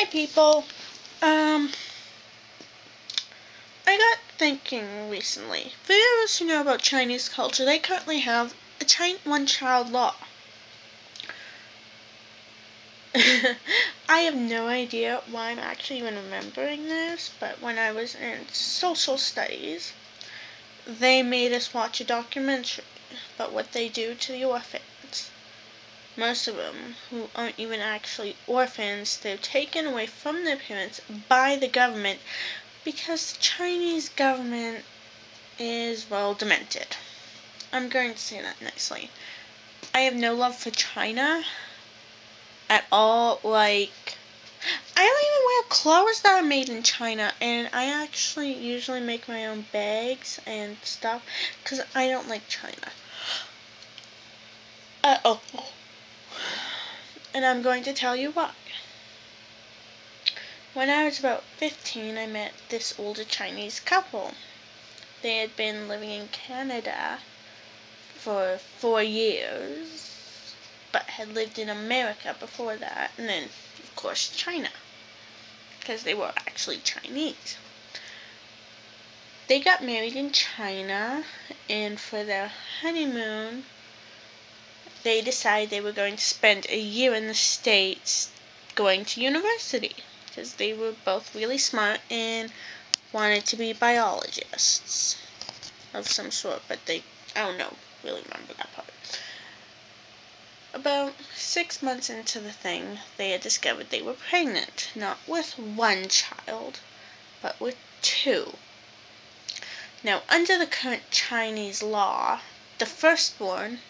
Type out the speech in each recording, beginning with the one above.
Hi people. I got thinking recently. For those of us who know about Chinese culture, they currently have a one-child law. I have no idea why I'm actually even remembering this, but when I was in social studies, they made us watch a documentary about what they do to the orphans. Most of them, who aren't even actually orphans, they're taken away from their parents by the government because the Chinese government is, well, demented. I'm going to say that nicely. I have no love for China at all. Like, I don't even wear clothes that are made in China, and I actually usually make my own bags and stuff because I don't like China. And I'm going to tell you why. When I was about 15, I met this older Chinese couple. They had been living in Canada for 4 years, but had lived in America before that, and then, of course, China, because they were actually Chinese. They got married in China, and for their honeymoon, they decided they were going to spend a year in the States going to university, because they were both really smart and wanted to be biologists of some sort, but I don't know, really remember that part. About 6 months into the thing, they had discovered they were pregnant, not with one child, but with 2. Now, under the current Chinese law, the firstborn,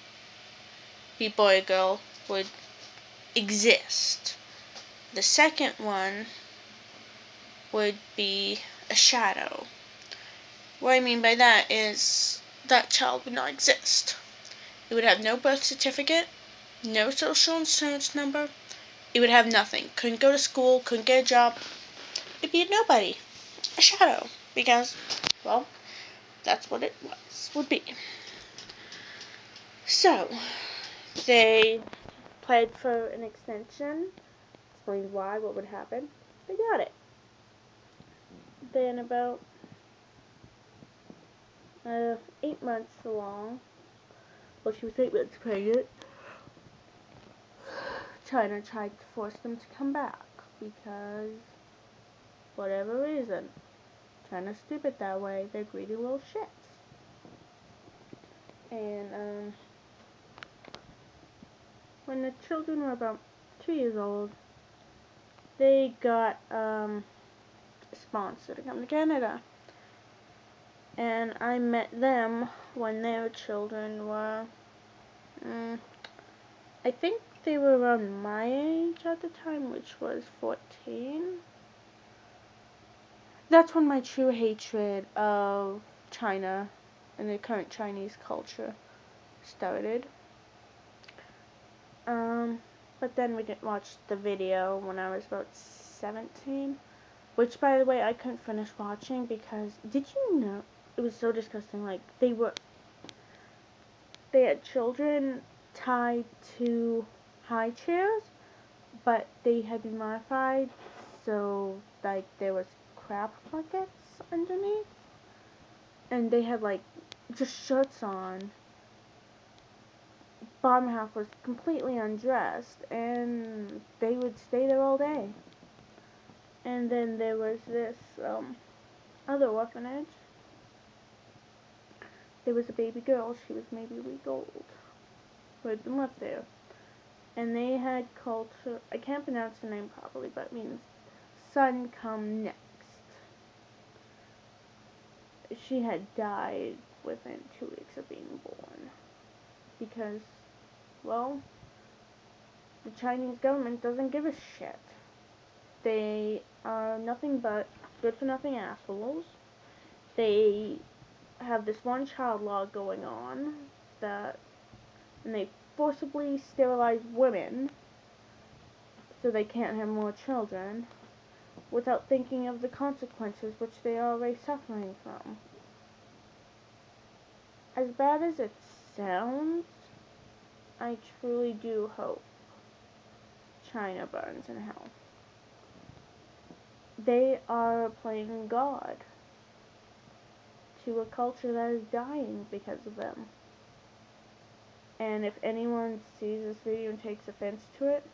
be boy or girl, would exist. The second one would be a shadow. What I mean by that is that child would not exist. It would have no birth certificate, no social insurance number. It would have nothing. Couldn't go to school, couldn't get a job. It'd be a nobody. A shadow. Because, well, that's what it would be. So, they applied for an extension, explained why, what would happen. They got it. Then about 8 months along, well, she was 8 months pregnant, China tried to force them to come back because, whatever reason, China's stupid that way. They're greedy little shits. And when the children were about 2 years old, they got a sponsor to come to Canada. And I met them when their children were, I think they were around my age at the time, which was 14. That's when my true hatred of China and the current Chinese culture started. But then we watched the video when I was about 17, which, by the way, I couldn't finish watching because, did you know, it was so disgusting. Like, they had children tied to high chairs, but they had been modified so, like, there was crap buckets underneath, and they had, like, just shirts on. Bottom half was completely undressed, and they would stay there all day. And then there was this other orphanage. There was a baby girl, she was maybe a week old, who had been left there. And they had culture, I can't pronounce the name properly, but it means son come next. She had died within 2 weeks of being born. Because, well, the Chinese government doesn't give a shit. They are nothing but good-for-nothing assholes. They have this one-child law going on, and they forcibly sterilize women so they can't have more children, without thinking of the consequences which they are already suffering from. As bad as it sounds, I truly do hope China burns in hell. They are playing God to a culture that is dying because of them. And if anyone sees this video and takes offense to it,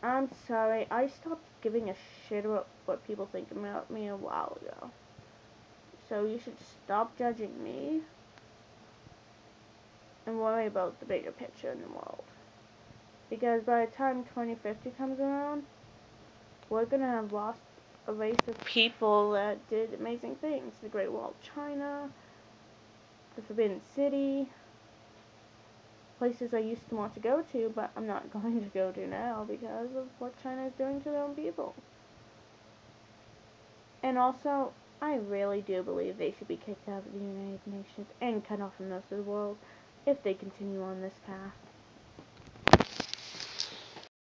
I'm sorry. I stopped giving a shit about what people think about me a while ago. So you should stop judging me and worry about the bigger picture in the world. Because by the time 2050 comes around, we're gonna have lost a race of people that did amazing things. The Great Wall of China, the Forbidden City, places I used to want to go to, but I'm not going to go to now because of what China is doing to their own people. And also, I really do believe they should be kicked out of the United Nations and cut off from the rest of the world if they continue on this path.